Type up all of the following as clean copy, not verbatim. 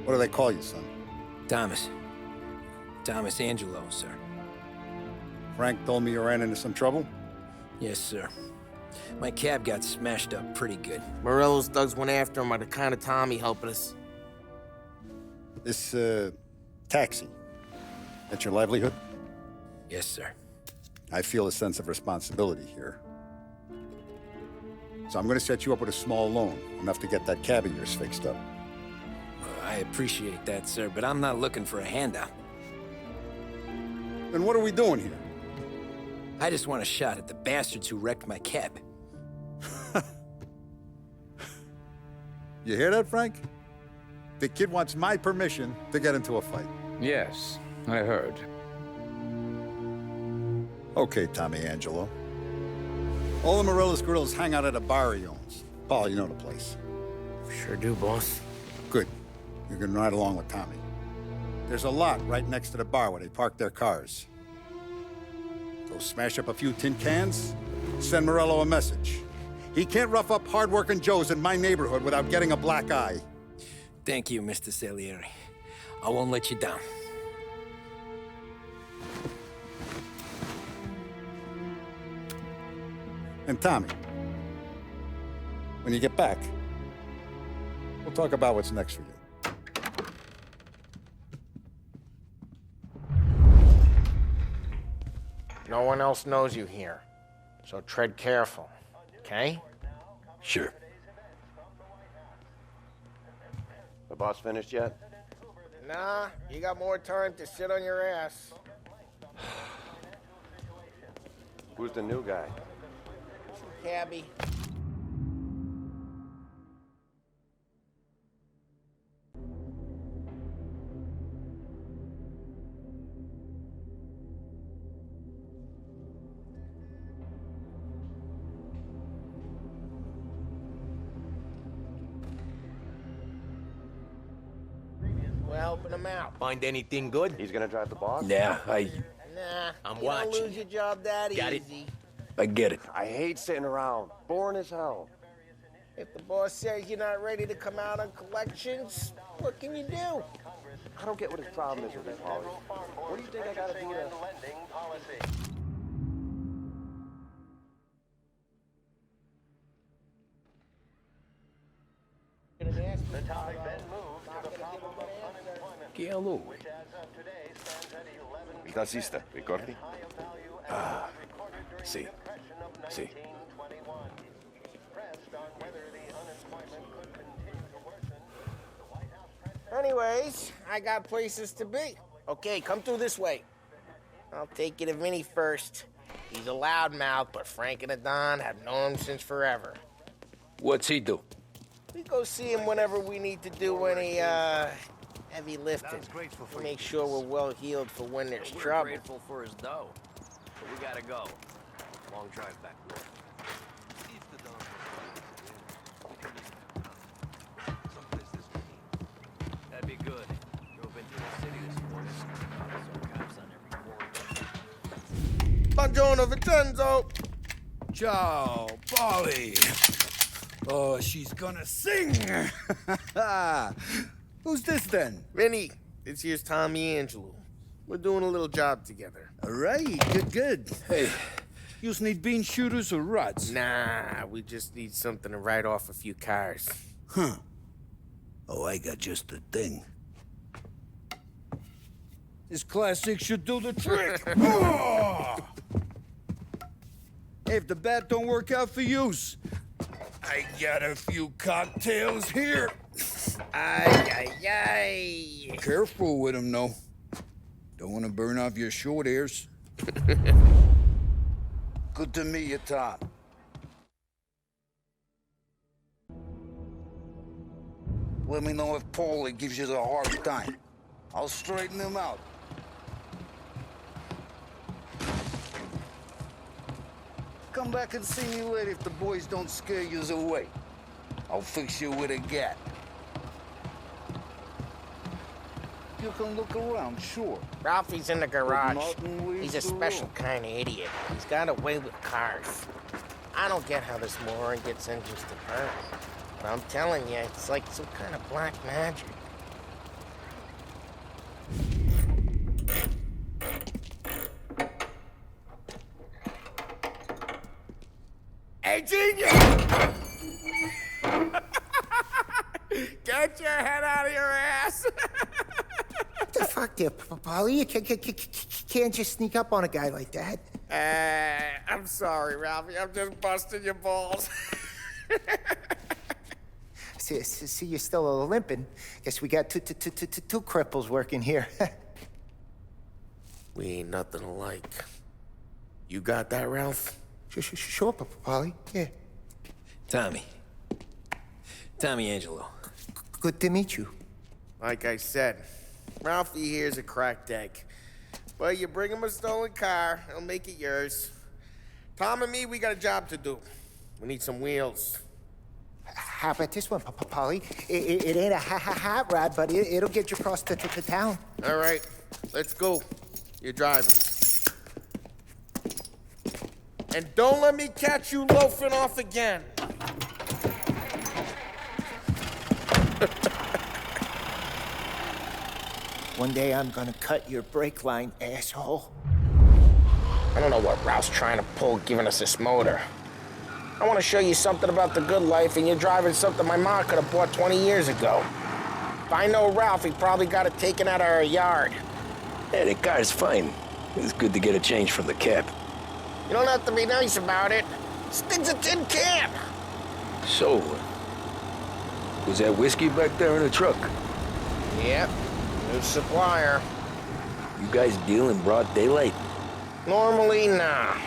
What do they call you, son? Thomas. Thomas Angelo, sir. Frank told me you ran into some trouble? Yes, sir. My cab got smashed up pretty good. Morello's thugs went after him on account of Tommy helping us. This, taxi, that's your livelihood? Yes, sir. I feel a sense of responsibility here. So I'm gonna set you up with a small loan, enough to get that cab of yours fixed up. I appreciate that, sir, but I'm not looking for a handout. Then what are we doing here? I just want a shot at the bastards who wrecked my cab. You hear that, Frank? The kid wants my permission to get into a fight. Yes, I heard. Okay, Tommy Angelo. All the Morello's girls hang out at a bar he owns. Paul, you know the place. Sure do, boss. Good. You're gonna ride along with Tommy. There's a lot right next to the bar where they park their cars. Go smash up a few tin cans, send Morello a message. He can't rough up hard-working Joes in my neighborhood without getting a black eye. Thank you, Mr. Salieri. I won't let you down. And Tommy, when you get back, we'll talk about what's next for you. No one else knows you here, so tread careful, okay? Sure. The boss finished yet? Nah, you got more time to sit on your ass. Who's the new guy? Cabby. We're helping him out. Find anything good? He's gonna drive the boss? Yeah, Nah, I'm you watching. don't lose your job that Got it. easy. I get it. I hate sitting around. Boring as hell. If the boss says you're not ready to come out on collections, what can you do? I don't get what his problem is with his policy. What do you think I gotta do to... Que hello. Il tassista, ricordi? See. See. Anyways, I got places to be. Okay, come through this way. I'll take you to Vinny first. He's a loudmouth, but Frank and the Don have known him since forever. What's he do? We go see him whenever we need to do any, heavy lifting. To make sure we're well healed for when there's trouble. We're grateful for his dough, but we gotta go. Long drive back. That'd be good. Drove into the city this morning. Saw cops on every corner. Buongiorno, Vincenzo! Ciao, Polly. Oh, she's gonna sing. Who's this then? Vinny, this here's Tommy Angelo. We're doing a little job together. All right, good. Hey, you need bean shooters or rods? Nah, we just need something to write off a few cars. Huh. Oh, I got just the thing. This classic should do the trick. Oh! Hey, if the bat don't work out for use, I got a few cocktails here. Ay, ay, ay. Careful with them, though. Don't want to burn off your short hairs. Good to meet you, Tom. Let me know if Paulie gives you the hard time. I'll straighten him out. Come back and see me later if the boys don't scare you away. I'll fix you with a gat. You can look around, sure. Ralphie's in the garage. Martin leaves He's a the special road. kind of idiot. He's got a way with cars. I don't get how this moron gets engines to burn. But I'm telling you, it's like some kind of black magic. Get your head out of your ass! What the fuck there, Polly? You can't just sneak up on a guy like that. I'm sorry, Ralphie. I'm just busting your balls. See, you're still limping. Guess we got two cripples working here. We ain't nothing alike. You got that, Ralph? Sure, Polly. Yeah. Tommy. Tommy Angelo. Good to meet you. Like I said, Ralphie here's a cracked egg. Well, you bring him a stolen car, he'll make it yours. Tom and me, we got a job to do. We need some wheels. How about this one, Polly? It ain't a hot rod, but it'll get you across to town. All right, let's go. You're driving. And don't let me catch you loafing off again. One day I'm gonna cut your brake line, asshole. I don't know what Ralph's trying to pull giving us this motor. I want to show you something about the good life, and you're driving something my mom could have bought 20 years ago. If I know Ralph, he probably got it taken out of our yard. Yeah, the car's fine. It's good to get a change from the cab. You don't have to be nice about it. This thing's a tin can. So, was that whiskey back there in the truck? Yep, new supplier. You guys deal in broad daylight? Normally, nah.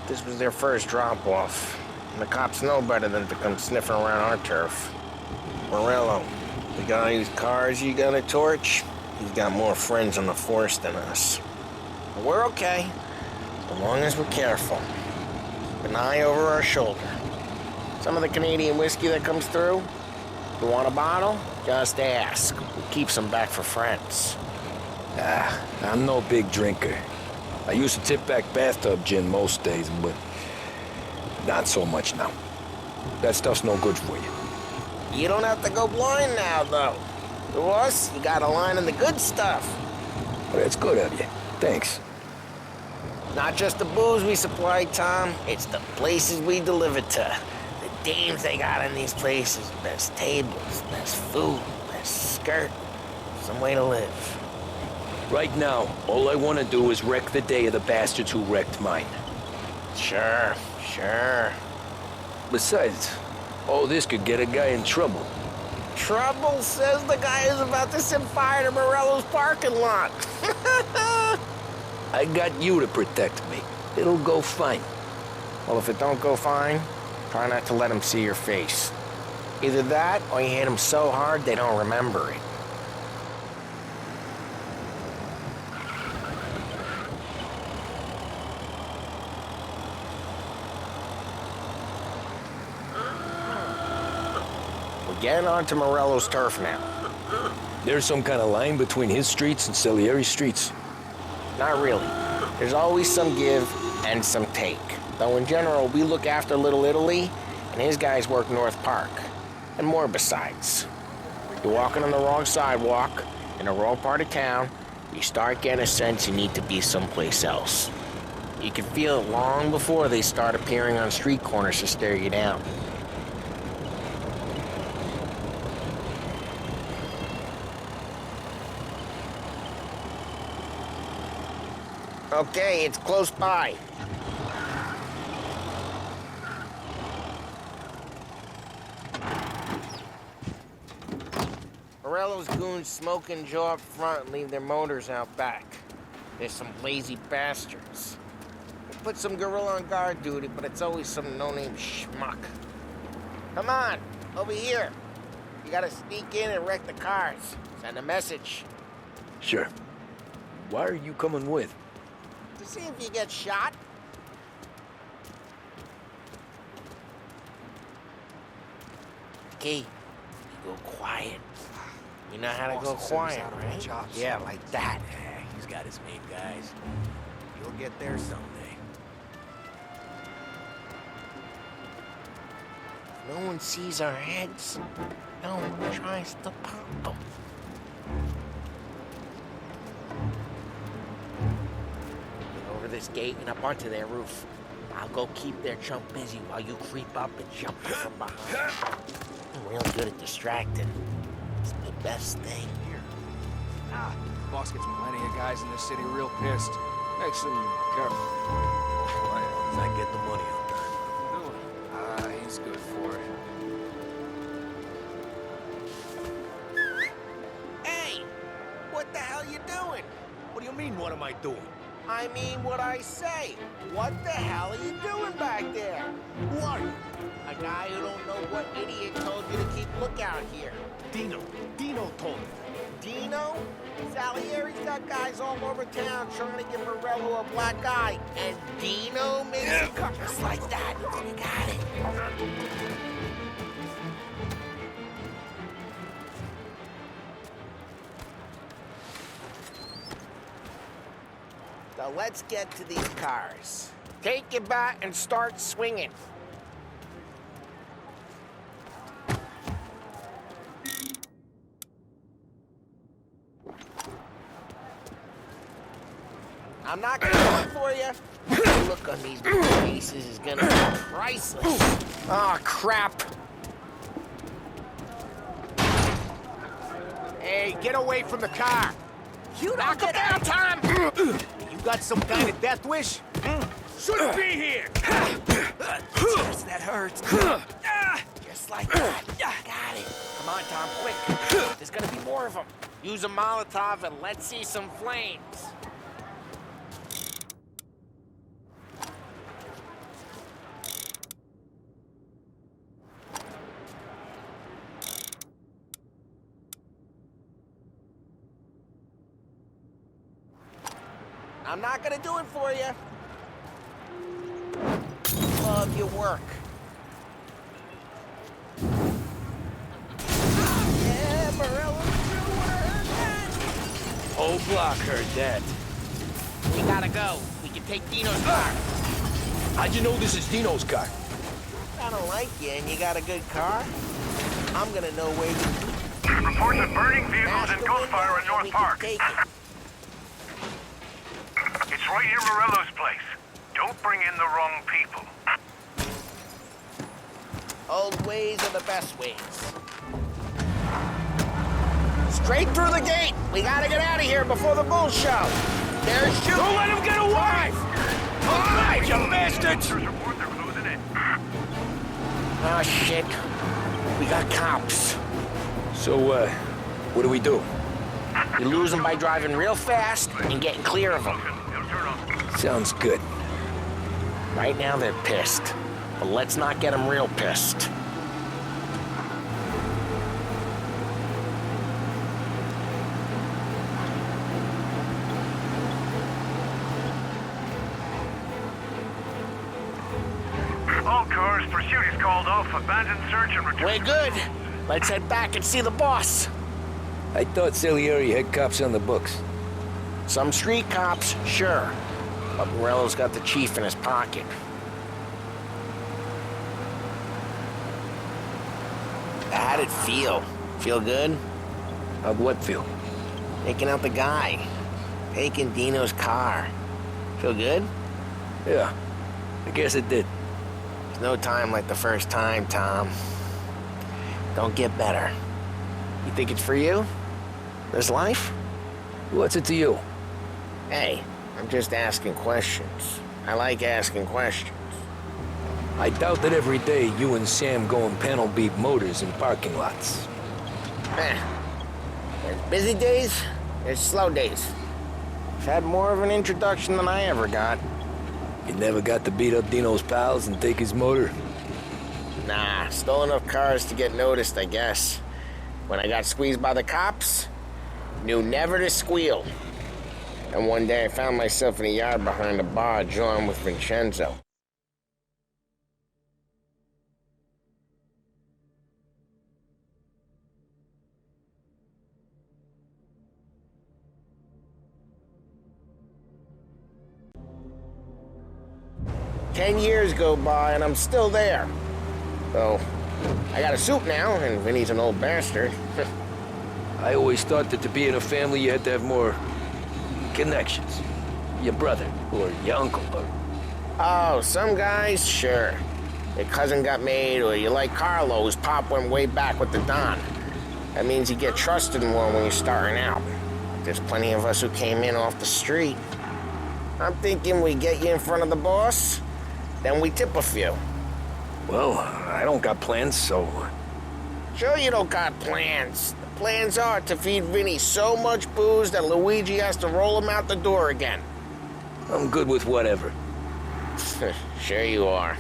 This was their first drop-off. And the cops know better than to come sniffing around our turf. Morello, the guy whose cars you got a torch, he's got more friends on the force than us. But we're okay, as long as we're careful. Keep an eye over our shoulder. Some of the Canadian whiskey that comes through, you want a bottle? Just ask. We'll keep some back for friends. I'm no big drinker. I used to tip back bathtub gin most days, but not so much now. That stuff's no good for you. You don't have to go blind now, though. To us, you got a line in the good stuff. Well, that's good of you. Thanks. Not just the booze we supply, Tom. It's the places we deliver to. The dames they got in these places. Best tables, best food, best skirt. Some way to live. Right now, all I want to do is wreck the day of the bastards who wrecked mine. Sure. Besides, all this could get a guy in trouble. Trouble, says the guy who's about to set fire to Morello's parking lot. I got you to protect me. It'll go fine. Well, if it don't go fine, try not to let them see your face. Either that, or you hit them so hard they don't remember it. We're getting onto Morello's turf now. There's some kind of line between his streets and Salieri's streets. Not really. There's always some give and some take. Though in general, we look after Little Italy, and his guys work North Park. And more besides. You're walking on the wrong sidewalk, in the wrong part of town, you start getting a sense you need to be someplace else. You can feel it long before they start appearing on street corners to stare you down. Okay, it's close by. Morello's goons smoke and jaw up front and leave their motors out back. There's some lazy bastards. We put some gorilla on guard duty, but it's always some no-name schmuck. Come on, over here. You gotta sneak in and wreck the cars. Send a message. Sure. Why are you coming with? To see if you get shot. Okay, you go quiet. You know how to go quiet, right? Yeah, like that. Yeah, he's got his main guys. You'll get there someday. If no one sees our heads, no one tries to pop them. Over this gate and up onto their roof. I'll go keep their chump busy while you creep up and jump from behind. I'm really good at distracting. It's the best thing. Boss gets plenty of guys in this city real pissed. Makes them careful. Does I get the money on that? He's good for it. Hey! What the hell you doing? What do you mean, what am I doing? I mean what I say. What the hell are you doing back there? Who are you? A guy who don't know what idiot told you to keep lookout here. Dino. Dino told me. Dino? Salieri's got guys all over town trying to give Morello a black eye. And Dino makes it cut just like that. You got it. So let's get to these cars. Take your bat and start swinging. I'm not gonna do it for you. The look on these faces is gonna be priceless. Oh, crap. Hey, get away from the car! You knock him down, Tom! You got some kind of death wish? Shouldn't be here! Yes, that hurts. Just like that. Got it. Come on, Tom, quick. There's gonna be more of them. Use a Molotov and let's see some flames. I'm not gonna do it for you. Love your work. Yeah, Morello, Whole block heard that. we gotta go. We can take Dino's car. How'd you know this is Dino's car? I don't like you and you got a good car. I'm gonna know where you Reports of burning vehicles and gunfire in North Park. take it. It's right near Morello's place. Don't bring in the wrong people. Old ways are the best ways. Straight through the gate. We gotta get out of here before the bull show. There's shooting. Don't let him get away! All right, you bastards! There's report they're closing in. Oh, shit. We got cops. So, what do we do? You lose them by driving real fast and getting clear of them. They'll turn on. Sounds good. Right now they're pissed, but let's not get them real pissed. All cars, pursuit is called off. Abandoned search and return. We're good. Let's head back and see the boss. I thought Salieri had cops on the books. Some street cops, sure. But Morello's got the chief in his pocket. How'd it feel? Feel good? How'd what feel? Taking out the guy. Taking Dino's car. Feel good? Yeah, I guess it did. There's no time like the first time, Tom. Don't get better. You think it's for you? This life? What's it to you? Hey, I'm just asking questions. I like asking questions. I doubt that every day you and Sam go and panel beat motors in parking lots. There's busy days, there's slow days. I've had more of an introduction than I ever got. You never got to beat up Dino's pals and take his motor? Nah, stole enough cars to get noticed, I guess. When I got squeezed by the cops, knew never to squeal. And one day I found myself in a yard behind a bar, drawing with Vincenzo. Ten years go by and I'm still there. So, I got a suit now, and Vinny's an old bastard. I always thought that to be in a family you had to have more connections. Your brother, or your uncle, or Oh, some guys, sure. Your cousin got made, or you like Carlos, Pop went way back with the Don. That means you get trusted more when you're starting out. There's plenty of us who came in off the street. I'm thinking we get you in front of the boss, then we tip a few. Well, I don't got plans, so... Sure you don't got plans. The plans are to feed Vinny so much booze that Luigi has to roll him out the door again. I'm good with whatever. Sure you are.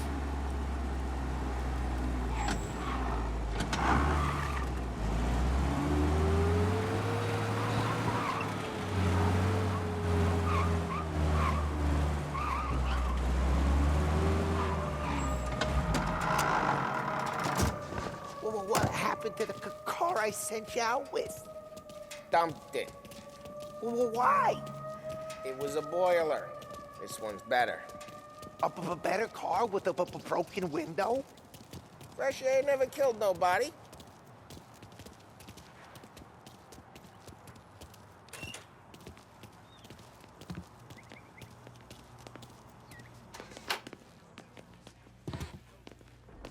What happened to the car I sent you out with? Dumped it. Why? It was a boiler. This one's better. A better car with a broken window? Fresh air never killed nobody.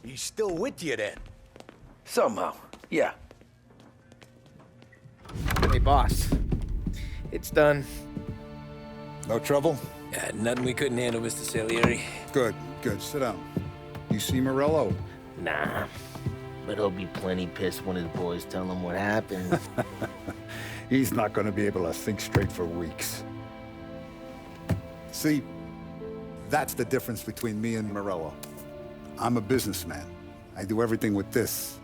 He's still with you then? Somehow, yeah. Hey, boss. It's done. No trouble? Yeah, nothing we couldn't handle, Mr. Salieri. Good, good. Sit down. You see Morello? Nah. But he'll be plenty pissed when his boys tell him what happened. He's not going to be able to think straight for weeks. See, that's the difference between me and Morello. I'm a businessman. I do everything with this.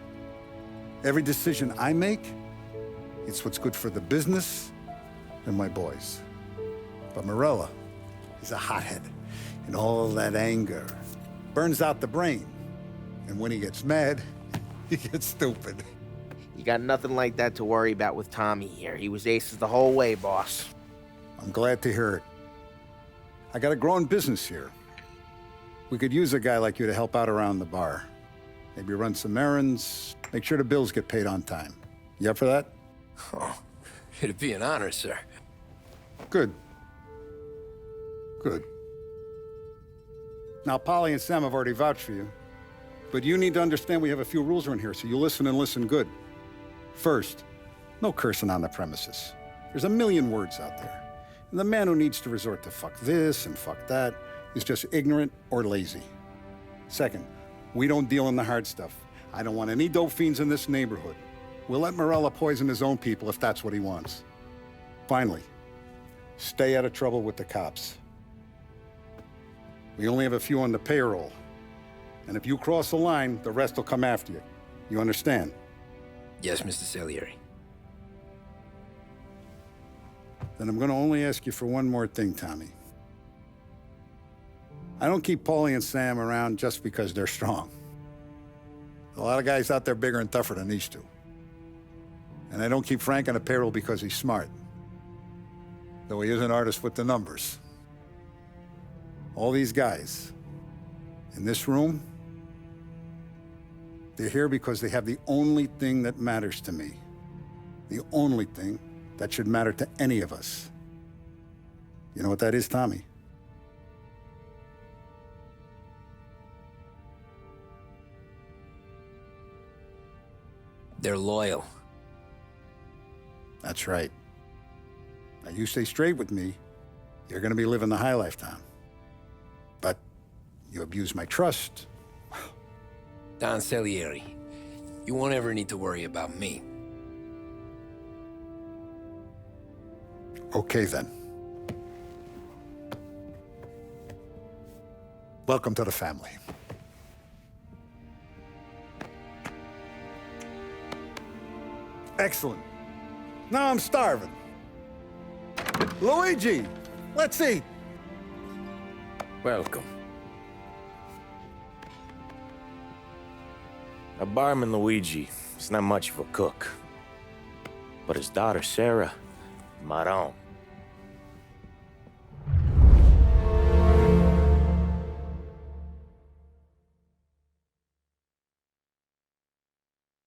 Every decision I make, it's what's good for the business and my boys. But Morello is a hothead, and all that anger burns out the brain. And when he gets mad, he gets stupid. You got nothing like that to worry about with Tommy here. He was aces the whole way, boss. I'm glad to hear it. I got a growing business here. We could use a guy like you to help out around the bar. Maybe run some errands, make sure the bills get paid on time. You up for that? Oh, it'd be an honor, sir. Good. Good. Now, Polly and Sam have already vouched for you, but you need to understand we have a few rules around here, so you listen and listen good. First, no cursing on the premises. There's a million words out there, and the man who needs to resort to fuck this and fuck that is just ignorant or lazy. Second, we don't deal in the hard stuff. I don't want any dope fiends in this neighborhood. We'll let Morello poison his own people if that's what he wants. Finally, stay out of trouble with the cops. We only have a few on the payroll. And if you cross the line, the rest will come after you. You understand? Yes, Mr. Salieri. Then I'm going to only ask you for one more thing, Tommy. I don't keep Paulie and Sam around just because they're strong. A lot of guys out there bigger and tougher than these two. And I don't keep Frank on a payroll because he's smart. Though he is an artist with the numbers. All these guys in this room, they're here because they have the only thing that matters to me. The only thing that should matter to any of us. You know what that is, Tommy? They're loyal. That's right. Now, you stay straight with me, you're gonna be living the high life, Tom. But you abuse my trust. Don Salieri, you won't ever need to worry about me. Okay, then. Welcome to the family. Excellent. Now I'm starving. Luigi, let's eat. Welcome. A barman Luigi is not much of a cook. But his daughter Sarah, Maron.